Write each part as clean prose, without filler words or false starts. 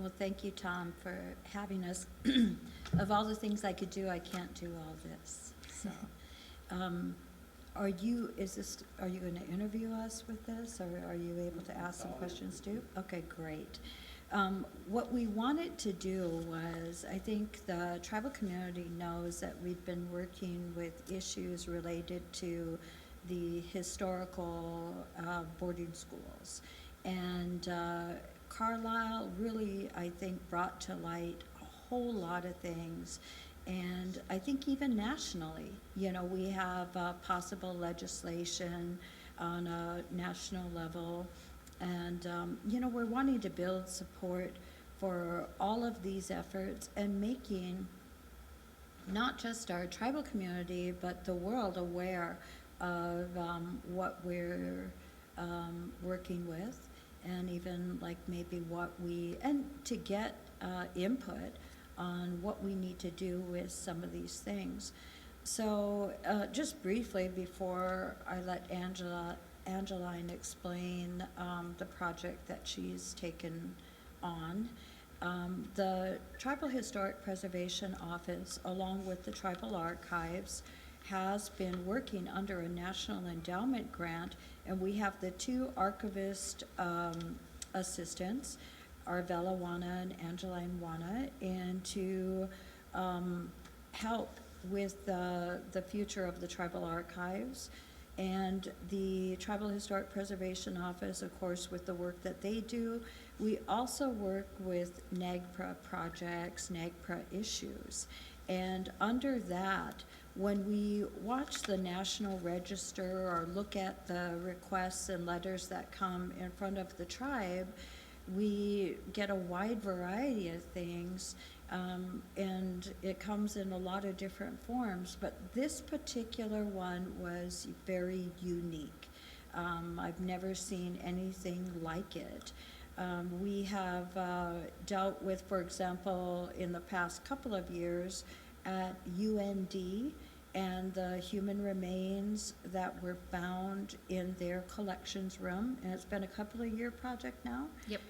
Well, thank you, Tom, for having us. Of all the things I could do, I can't do all this. So, um, are you going to interview us with this, or are you able to ask some questions too? Okay, great. What we wanted to do was, I think the tribal community knows that we've been working with issues related to the historical boarding schools. And Carlisle really, I think, brought to light a whole lot of things. And I think even nationally, we have possible legislation on a national level. And, we're wanting to build support for all of these efforts and making not just our tribal community, but the world aware of what we're working with, and even like maybe and to get input on what we need to do with some of these things. So just briefly, before I let Angeline explain the project that she's taken on, the Tribal Historic Preservation Office, along with the Tribal Archives, has been working under a National Endowment grant, and we have the two archivist assistants, Arvella Wana and Angeline Wana, and to help with the future of the Tribal Archives. And the Tribal Historic Preservation Office, of course, with the work that they do. We also work with NAGPRA projects, NAGPRA issues. And under that, when we watch the National Register or look at the requests and letters that come in front of the tribe, we get a wide variety of things, and it comes in a lot of different forms, but this particular one was very unique. I've never seen anything like it. We have dealt with, for example, in the past couple of years at UND, and the human remains that were found in their collections room, and it's been a couple of year project now. Yep.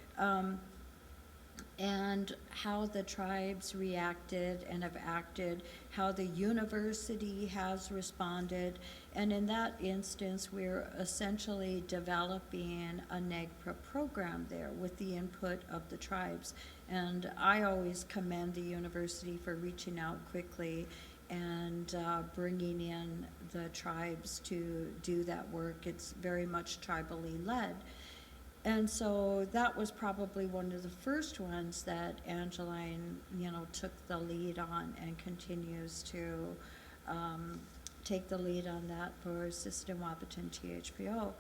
And how the tribes reacted and have acted, how the university has responded, and in that instance, we're essentially developing a NAGPRA program there with the input of the tribes. And I always commend the university for reaching out quickly and bringing in the tribes to do that work. It's very much tribally led. And so that was probably one of the first ones that Angeline, took the lead on and continues to take the lead on that for Assistant Wapitan THPO.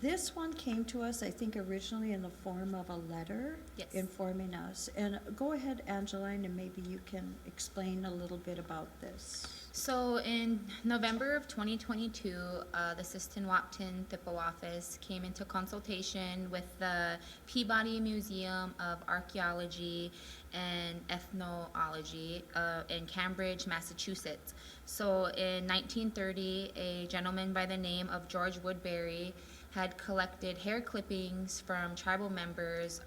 This one came to us, I think, originally in the form of a letter. Yes. Informing us. And go ahead, Angeline, and maybe you can explain a little bit about this. So in November of 2022, the Assistant Wapitan Thpo office came into consultation with the Peabody Museum of Archaeology and Ethnology in Cambridge, Massachusetts. So in 1930, a gentleman by the name of George Woodbury had collected hair clippings from tribal members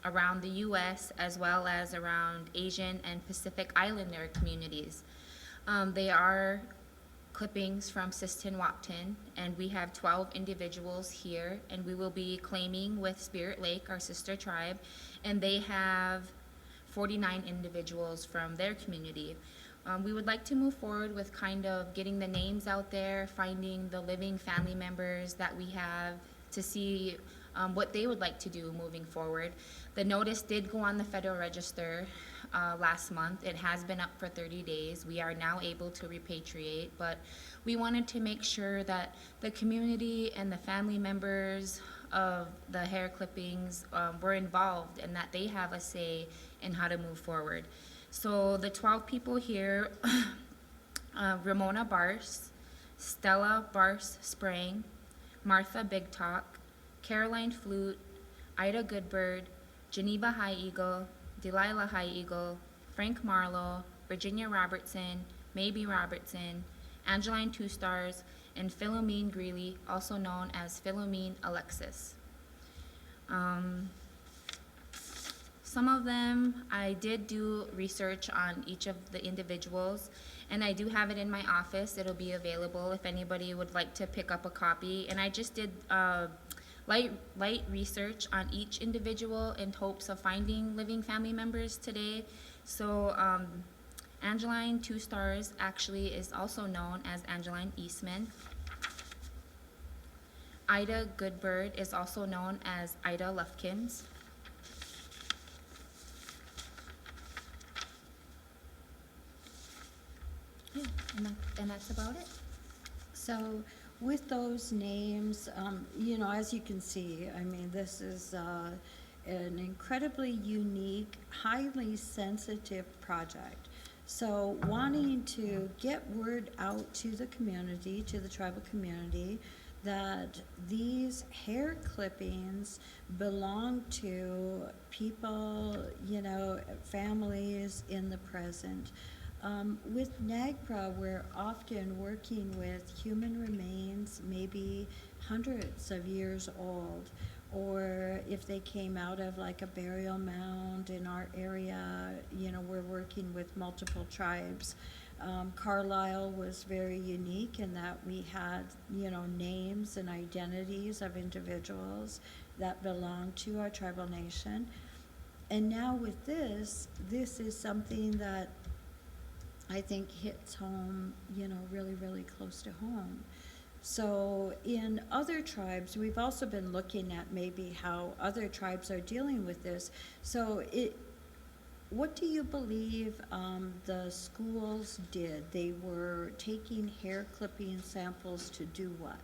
around the U.S. as well as around Asian and Pacific Islander communities. They are clippings from Sistan Wapton, and we have 12 individuals here, and we will be claiming with Spirit Lake, our sister tribe, and they have 49 individuals from their community. We would like to move forward with kind of getting the names out there, finding the living family members that we have to see what they would like to do moving forward. The notice did go on the Federal Register last month. It has been up for 30 days. We are now able to repatriate, but we wanted to make sure that the community and the family members of the hair clippings were involved and that they have a say in how to move forward. So the 12 people here, Ramona Bars, Stella Bars Sprang, Martha Big Talk, Caroline Flute, Ida Goodbird, Geneva High Eagle, Delilah High Eagle, Frank Marlowe, Virginia Robertson, Maybe Robertson, Angeline Two Stars, and Philomene Greeley, also known as Philomene Alexis. Some of them, I did do research on each of the individuals, and I do have it in my office. It'll be available if anybody would like to pick up a copy. And I just did light research on each individual in hopes of finding living family members today. So Angeline, 2 stars, actually is also known as Angeline Eastman. Ida Goodbird is also known as Ida Lufkins. Yeah, and that's about it. So with those names, you know, as you can see, I mean, this is an incredibly unique, highly sensitive project. So wanting to get word out to the community, to the tribal community, that these hair clippings belong to people, you know, families in the present. With NAGPRA, we're often working with human remains, maybe hundreds of years old, or if they came out of like a burial mound in our area, you know, we're working with multiple tribes. Carlisle was very unique in that we had, you know, names and identities of individuals that belong to our tribal nation. And now with this is something that I think hits home, you know, really, really close to home. So in other tribes, we've also been looking at maybe how other tribes are dealing with this. So what do you believe the schools did? They were taking hair clipping samples to do what?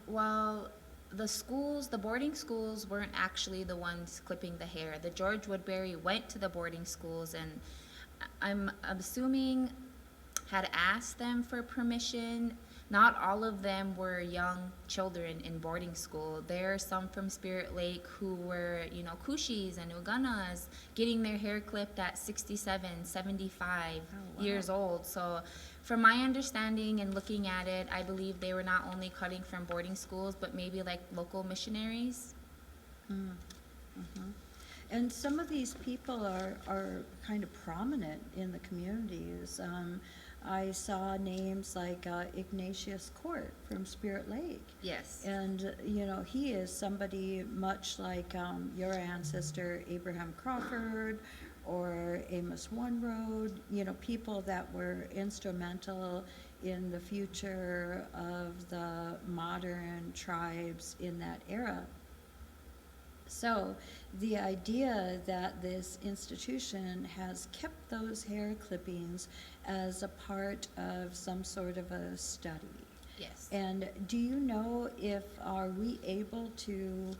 Well, the boarding schools weren't actually the ones clipping the hair. The George Woodbury went to the boarding schools and I'm assuming had asked them for permission. Not all of them were young children in boarding school. There are some from Spirit Lake who were, you know, Kushis and Uganas getting their hair clipped at 67, 75 years old. So from my understanding and looking at it, I believe they were not only cutting from boarding schools, but maybe like local missionaries. And some of these people are kind of prominent in the communities. I saw names like Ignatius Court from Spirit Lake. Yes. And, you know, he is somebody much like your ancestor, Abraham Crawford, or Amos One Road, you know, people that were instrumental in the future of the modern tribes in that era. So the idea that this institution has kept those hair clippings as a part of some sort of a study. Yes. And do you know if, are we able to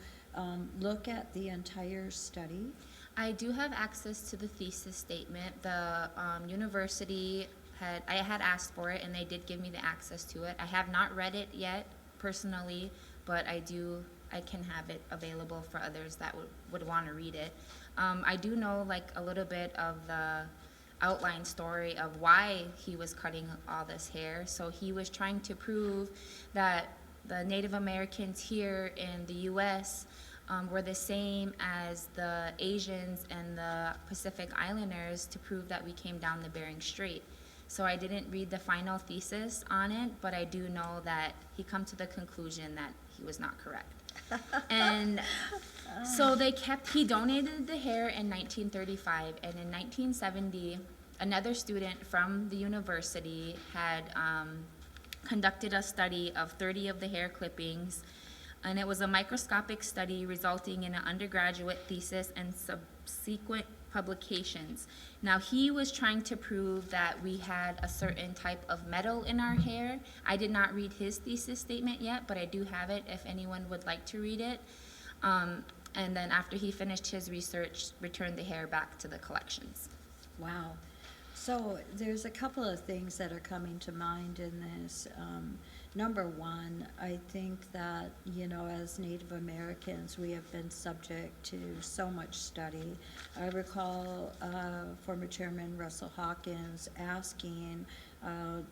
look at the entire study? I do have access to the thesis statement. The university I had asked for it and they did give me the access to it. I have not read it yet personally, but I can have it available for others that would want to read it. I do know like a little bit of the outline story of why he was cutting all this hair. So he was trying to prove that the Native Americans here in the U.S. Were the same as the Asians and the Pacific Islanders, to prove that we came down the Bering Strait. So I didn't read the final thesis on it, but I do know that he come to the conclusion that he was not correct. And so he donated the hair in 1935, and in 1970, another student from the university had conducted a study of 30 of the hair clippings, and it was a microscopic study resulting in an undergraduate thesis and subsequent publications. Now, he was trying to prove that we had a certain type of metal in our hair. I did not read his thesis statement yet, but I do have it if anyone would like to read it. And then after he finished his research, returned the hair back to the collections. Wow. So there's a couple of things that are coming to mind in this. Number one, I think that, you know, as Native Americans, we have been subject to so much study. I recall former Chairman Russell Hawkins asking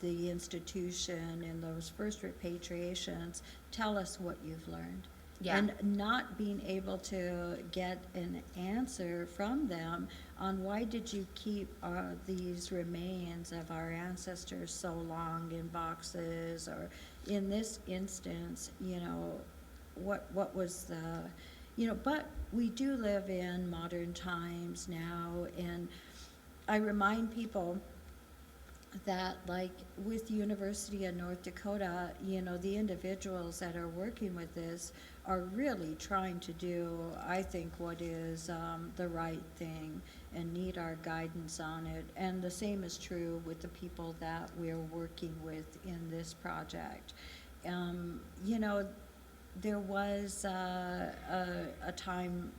the institution in those first repatriations, tell us what you've learned. Yeah. And not being able to get an answer from them on why did you keep these remains of our ancestors so long in boxes, or in this instance, what was but we do live in modern times now, and I remind people that, like with University of North Dakota, the individuals that are working with this are really trying to do, I think, what is the right thing, and need our guidance on it. And the same is true with the people that we're working with in this project. There was a time,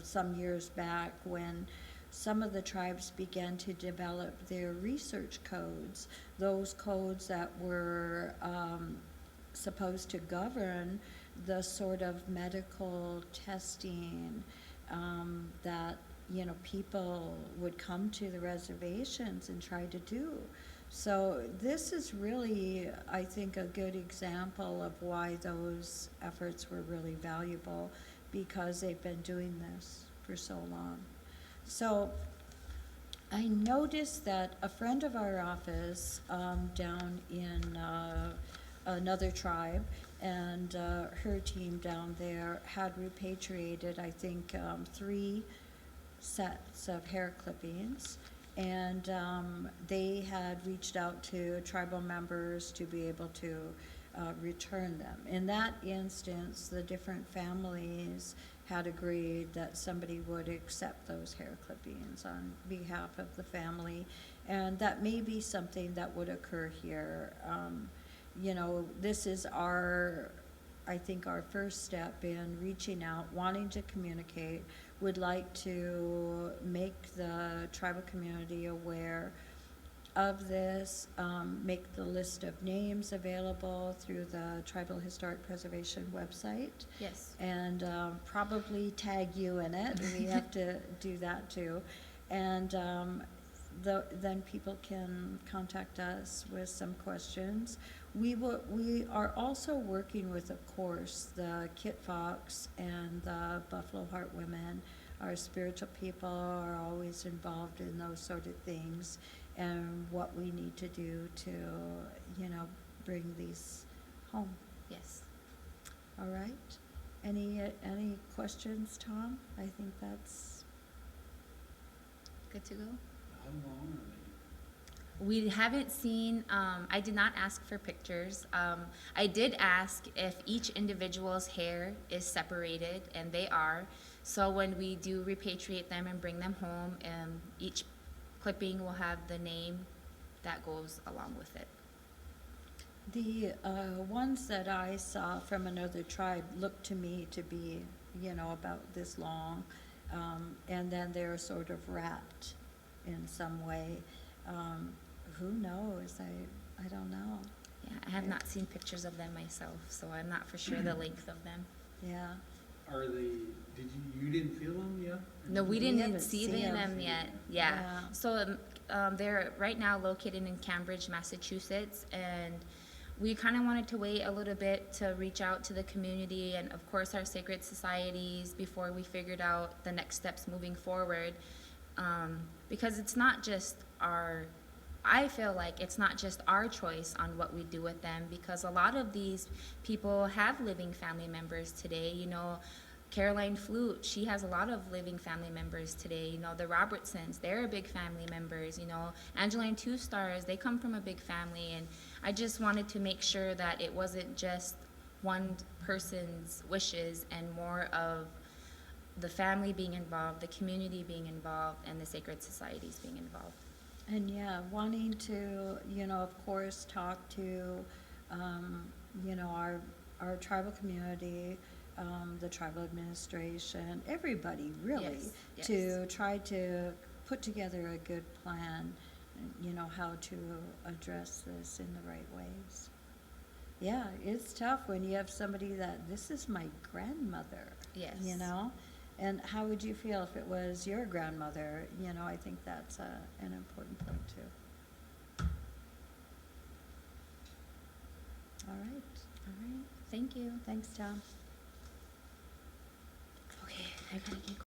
some years back, when some of the tribes began to develop their research codes, those codes that were supposed to govern the sort of medical testing that people would come to the reservations and try to do. So this is really, I think, a good example of why those efforts were really valuable, because they've been doing this for so long. So I noticed that a friend of our office down in another tribe, and her team down there had repatriated, I think, 3 sets of hair clippings, and they had reached out to tribal members to be able to return them. In that instance, the different families had agreed that somebody would accept those hair clippings on behalf of the family, and that may be something that would occur here. This is I think our first step in reaching out, wanting to communicate, would like to make the tribal community aware of this, make the list of names available through the Tribal Historic Preservation website. Yes. And probably tag you in it. We have to do that too. And then people can contact us with some questions. We are also working with, of course, the Kit Fox and the Buffalo Heart Women. Our spiritual people are always involved in those sort of things, and what we need to do to, bring these home. Yes. All right. Any questions, Tom? I think that's Good to go. How long are they? We haven't seen, I did not ask for pictures. I did ask if each individual's hair is separated, and they are. So when we do repatriate them and bring them home, each clipping will have the name that goes along with it. the ones that I saw from another tribe looked to me to be, about this long, and then they're sort of wrapped in some way. Who knows? I don't know. Yeah, I have not seen pictures of them myself, so I'm not for sure the length of them. Yeah. Are they, you didn't feel them yet? No, we We didn't haven't see seen them yet. Yeah. Yeah. So they're right now located in Cambridge, Massachusetts, and we kind of wanted to wait a little bit to reach out to the community and, of course, our sacred societies before we figured out the next steps moving forward. Because it's not just I feel like it's not just our choice on what we do with them, because a lot of these people have living family members today. Caroline Flute, she has a lot of living family members today. The Robertsons, they're big family members. Angeline Two Stars, they come from a big family. And I just wanted to make sure that it wasn't just one person's wishes, and more of the family being involved, the community being involved, and the sacred societies being involved. And yeah, wanting to, of course, talk to, our tribal community, the tribal administration, everybody really, Yes. to try to put together a good plan, how to address this in the right ways. Yeah, it's tough when you have somebody that, this is my grandmother. Yes. And how would you feel if it was your grandmother? I think that's an important point too. All right. All right. Thank you. Thanks, Tom. I gotta get